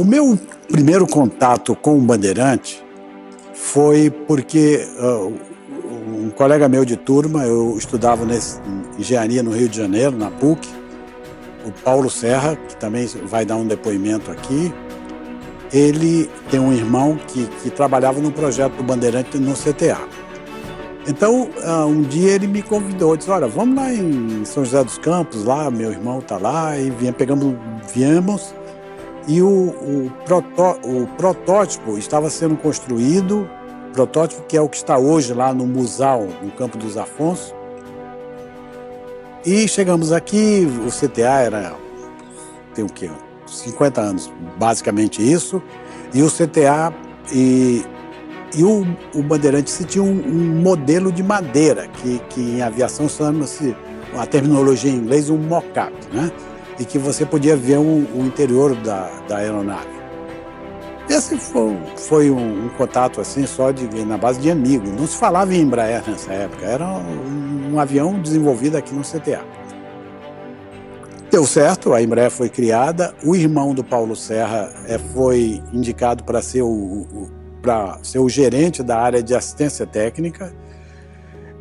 O meu primeiro contato com o Bandeirante foi porque um colega meu de turma, eu estudava em engenharia no Rio de Janeiro, na PUC, o Paulo Serra, que também vai dar um depoimento aqui. Ele tem um irmão que trabalhava no projeto do Bandeirante no CTA. Então, um dia ele me convidou, disse, olha, vamos lá em São José dos Campos, lá, meu irmão está lá, e viemos, e o protótipo estava sendo construído, protótipo que é o que está hoje lá no Museu, no Campo dos Afonso. E chegamos aqui, o CTA tem o quê? 50 anos, basicamente isso, e o CTA e o Bandeirante tinha um modelo de madeira, que em aviação chama-se, a terminologia em inglês, um mock-up, né? E que você podia ver o interior da aeronave. Esse foi um contato assim, na base de amigo. Não se falava em Embraer nessa época, era um avião desenvolvido aqui no CTA. Deu certo, a Embraer foi criada, o irmão do Paulo Serra foi indicado para ser o gerente da área de assistência técnica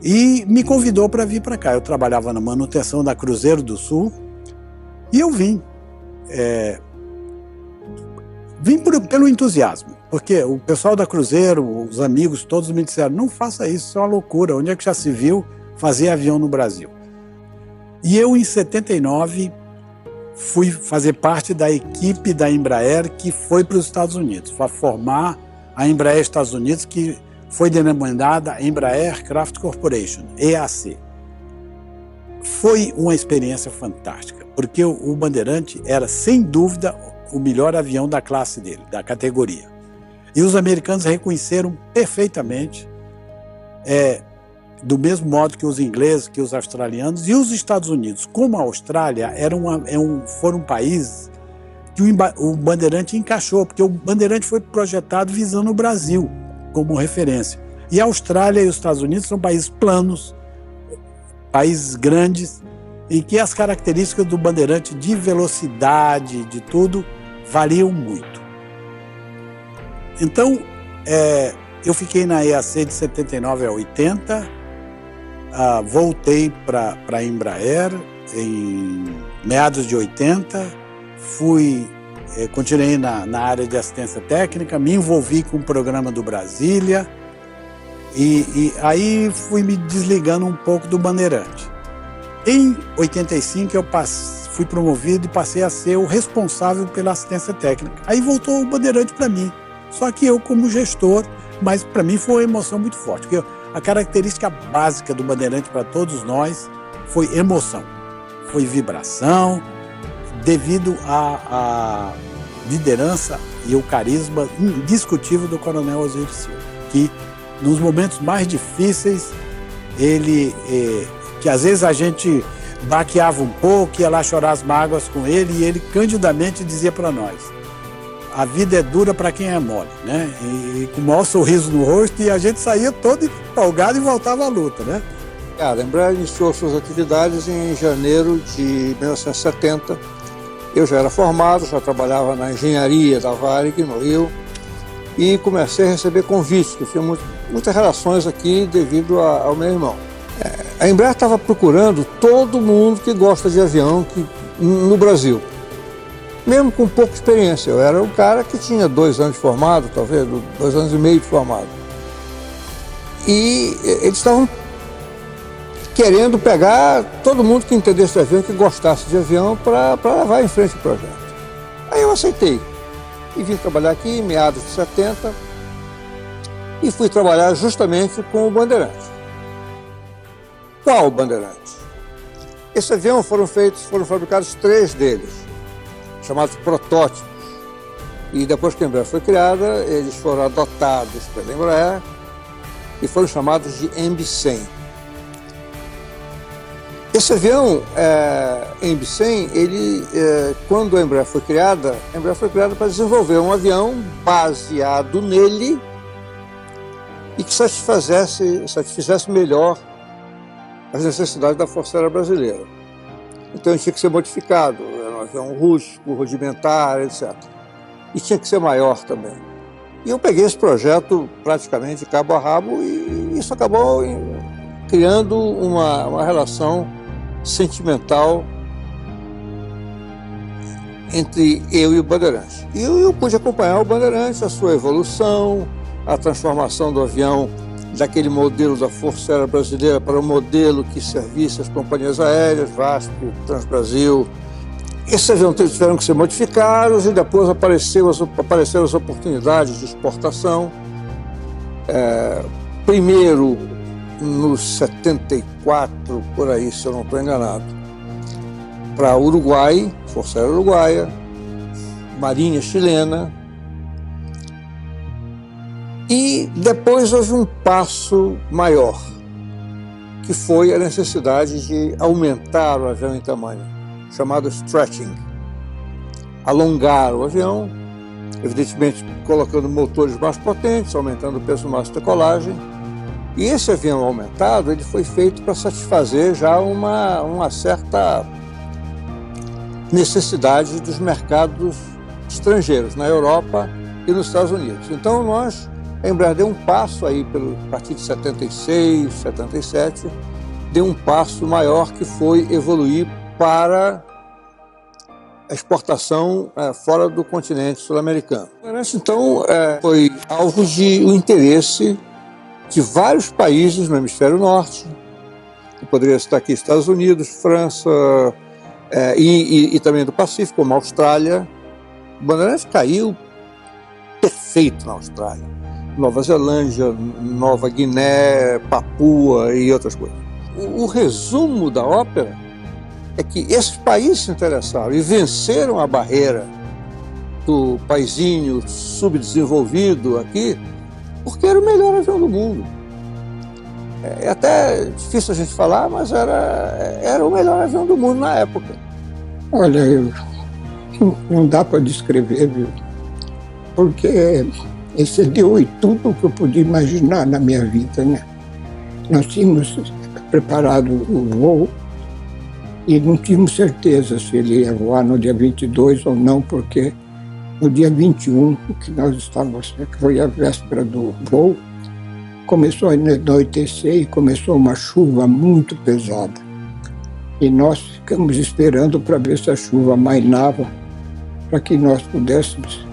e me convidou para vir para cá. Eu trabalhava na manutenção da Cruzeiro do Sul e eu vim. Vim pelo entusiasmo, porque o pessoal da Cruzeiro, os amigos, todos me disseram, não faça isso, isso é uma loucura, onde é que já se viu fazer avião no Brasil? E eu, em 79, fui fazer parte da equipe da Embraer que foi para os Estados Unidos, para formar a Embraer Estados Unidos, que foi denominada Embraer Aircraft Corporation, EAC. Foi uma experiência fantástica, porque o Bandeirante era, sem dúvida, o melhor avião da classe dele, da categoria. E os americanos reconheceram perfeitamente, do mesmo modo que os ingleses, que os australianos, e os Estados Unidos, como a Austrália, foram países que o Bandeirante encaixou, porque o Bandeirante foi projetado visando o Brasil como referência. E a Austrália e os Estados Unidos são países planos, países grandes, em que as características do Bandeirante de velocidade, de tudo, variam muito. Então, eu fiquei na EAC de 79 a 80, voltei para a Embraer em meados de 80, continuei na área de assistência técnica, me envolvi com o programa do Brasília e aí fui me desligando um pouco do Bandeirante. Em 85 eu fui promovido e passei a ser o responsável pela assistência técnica. Aí voltou o Bandeirante para mim, só que eu como gestor, mas para mim foi uma emoção muito forte, porque a característica básica do Bandeirante para todos nós foi emoção, foi vibração, devido à liderança e o carisma indiscutível do Coronel Osiris Silva, que nos momentos mais difíceis, que às vezes a gente baqueava um pouco, ia lá chorar as mágoas com ele, e ele candidamente dizia para nós, a vida é dura para quem é mole, né? E com o maior sorriso no rosto, e a gente saía todo empolgado e voltava à luta, né? A Embraer iniciou suas atividades em janeiro de 1970. Eu já era formado, já trabalhava na engenharia da Varig, no Rio, e comecei a receber convites, que tinha muitas relações aqui devido ao meu irmão. A Embraer estava procurando todo mundo que gosta de avião no Brasil, mesmo com pouca experiência. Eu era um cara que tinha 2 anos de formado, talvez 2 anos e meio de formado. E eles estavam querendo pegar todo mundo que entendesse de avião, que gostasse de avião, para levar em frente o projeto. Aí eu aceitei e vim trabalhar aqui em meados de 70 e fui trabalhar justamente com o Bandeirante. Qual o Bandeirante? Esse avião foram fabricados 3 deles, chamados protótipos. E depois que a Embraer foi criada, eles foram adotados pela Embraer e foram chamados de MB-100. Esse avião, MB-100, quando a Embraer foi criada para desenvolver um avião baseado nele e que satisfizesse melhor as necessidades da Força Aérea Brasileira. Então ele tinha que ser modificado, era um avião rústico, rudimentar, etc. e tinha que ser maior também. E eu peguei esse projeto praticamente de cabo a rabo e isso acabou criando uma relação sentimental entre eu e o Bandeirantes. E eu pude acompanhar o Bandeirantes, a sua evolução, a transformação do avião daquele modelo da Força Aérea Brasileira para um modelo que servisse as companhias aéreas, VASP, Transbrasil. Esses aviões tiveram que ser modificados e depois apareceram as oportunidades de exportação. Primeiro, no 74, por aí, se eu não estou enganado, para Uruguai, Força Aérea Uruguaia, Marinha Chilena. E depois houve um passo maior, que foi a necessidade de aumentar o avião em tamanho, chamado stretching. Alongar o avião, evidentemente colocando motores mais potentes, aumentando o peso máximo de decolagem. E esse avião aumentado ele foi feito para satisfazer já uma certa necessidade dos mercados estrangeiros, na Europa e nos Estados Unidos. Então a Embraer deu um passo aí, a partir de 76, 77, deu um passo maior que foi evoluir para a exportação fora do continente sul-americano. Então, foi alvo de um interesse de vários países no hemisfério norte. Eu poderia citar aqui Estados Unidos, França e também do Pacífico, como a Austrália. O Bandeirantes caiu perfeito na Austrália. Nova Zelândia, Nova Guiné, Papua e outras coisas. O resumo da ópera é que esses países se interessaram e venceram a barreira do paizinho subdesenvolvido aqui, porque era o melhor avião do mundo. É até difícil a gente falar, mas era o melhor avião do mundo na época. Olha, não dá para descrever, viu? Porque excedeu tudo o que eu podia imaginar na minha vida, né? Nós tínhamos preparado o voo e não tínhamos certeza se ele ia voar no dia 22 ou não, porque no dia 21, que nós estávamos, que foi a véspera do voo, começou a anoitecer e começou uma chuva muito pesada. E nós ficamos esperando para ver se a chuva amainava, para que nós pudéssemos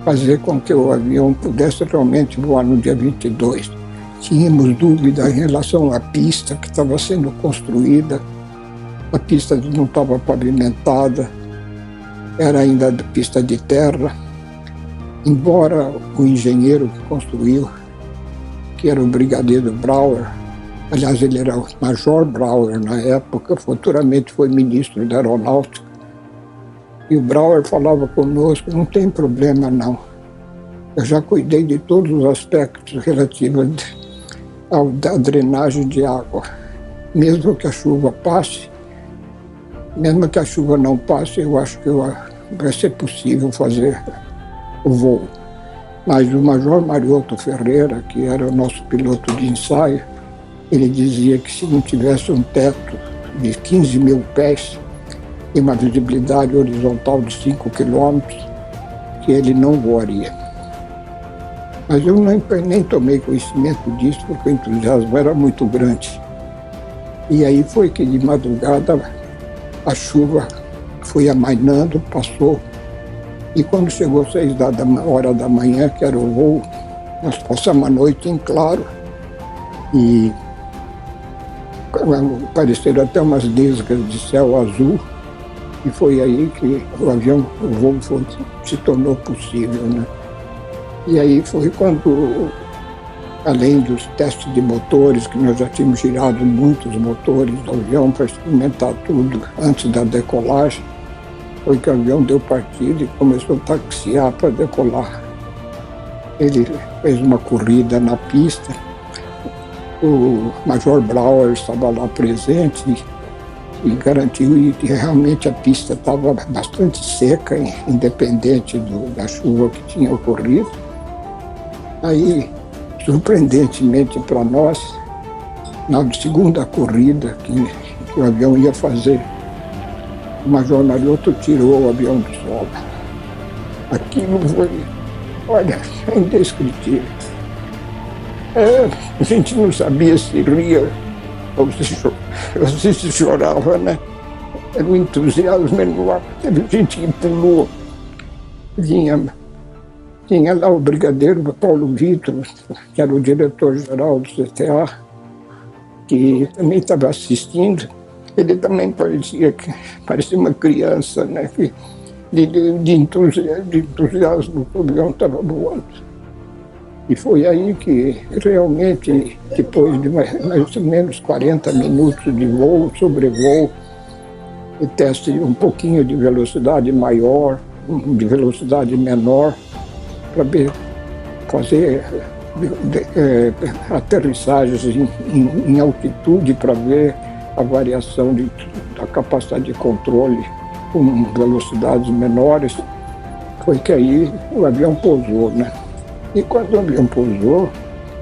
fazer com que o avião pudesse realmente voar no dia 22. Tínhamos dúvida em relação à pista que estava sendo construída. A pista não estava pavimentada, era ainda pista de terra. Embora o engenheiro que construiu, que era o brigadeiro Brauer, aliás, ele era o Major Brauer na época, futuramente foi ministro da Aeronáutica, e o Brauer falava conosco: não tem problema não, eu já cuidei de todos os aspectos relativos à drenagem de água. Mesmo que a chuva passe, mesmo que a chuva não passe, eu acho que vai ser possível fazer o voo. Mas o Major Mariotto Ferreira, que era o nosso piloto de ensaio, ele dizia que se não tivesse um teto de 15 mil pés e uma visibilidade horizontal de 5 quilômetros, que ele não voaria. Mas eu nem tomei conhecimento disso, porque o entusiasmo era muito grande. E aí foi que de madrugada a chuva foi amainando, passou. E quando chegou 6 horas da manhã, que era o voo, nós passamos a noite em claro. E apareceram até umas nesgas de céu azul. E foi aí que o voo se tornou possível, né? E aí foi quando, além dos testes de motores, que nós já tínhamos girado muitos motores do avião para experimentar tudo antes da decolagem, foi que o avião deu partida e começou a taxiar para decolar. Ele fez uma corrida na pista, o Major Brauer estava lá presente e garantiu, e realmente a pista estava bastante seca, independente da chuva que tinha ocorrido. Aí, surpreendentemente para nós, na segunda corrida que o avião ia fazer, o Major Mariotto tirou o avião do solo. Aquilo foi, olha, indescritível. A gente não sabia se ria ou se chorava, né? Era um entusiasmo enorme. Teve gente que pulou. Tinha lá o brigadeiro Paulo Vitor, que era o diretor-geral do CTA, que também estava assistindo. Ele também parecia uma criança, né? De entusiasmo que o avião estava voando. E foi aí que, realmente, depois de mais ou menos 40 minutos de voo, sobrevoo, e teste um pouquinho de velocidade maior, de velocidade menor, para fazer aterrissagens em altitude, para ver a variação da capacidade de controle com velocidades menores. Foi que aí o avião pousou, né? E quando o avião pousou,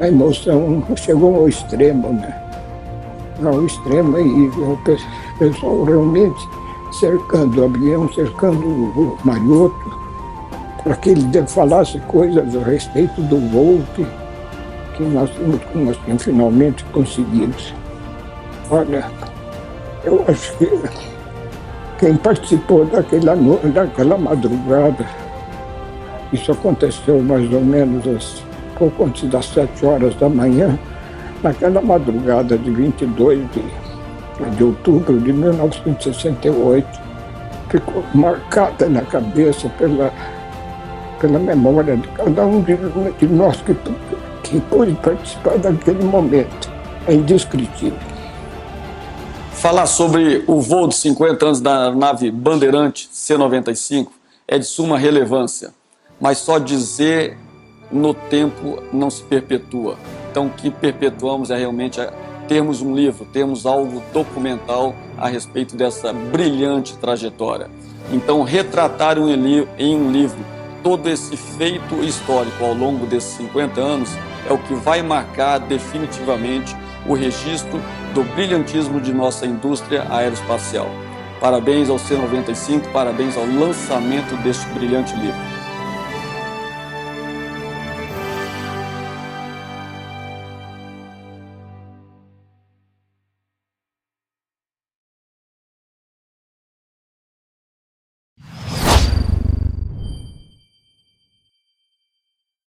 a emoção chegou ao extremo, né? Ao extremo, e o pessoal realmente cercando o avião, cercando o Marioto, para que ele falasse coisas a respeito do voo que nós tínhamos finalmente conseguido. Olha, eu acho que quem participou daquela madrugada, isso aconteceu mais ou menos pouco antes das 7 horas da manhã, naquela madrugada de 22 de outubro de 1968, ficou marcada na cabeça pela memória de cada um de nós que pôde participar daquele momento. É indescritível. Falar sobre o voo de 50 anos da nave Bandeirante C-95 é de suma relevância, mas só dizer no tempo não se perpetua. Então, o que perpetuamos é realmente termos um livro, termos algo documental a respeito dessa brilhante trajetória. Então, retratar em um livro todo esse feito histórico ao longo desses 50 anos é o que vai marcar definitivamente o registro do brilhantismo de nossa indústria aeroespacial. Parabéns ao C-95, parabéns ao lançamento deste brilhante livro.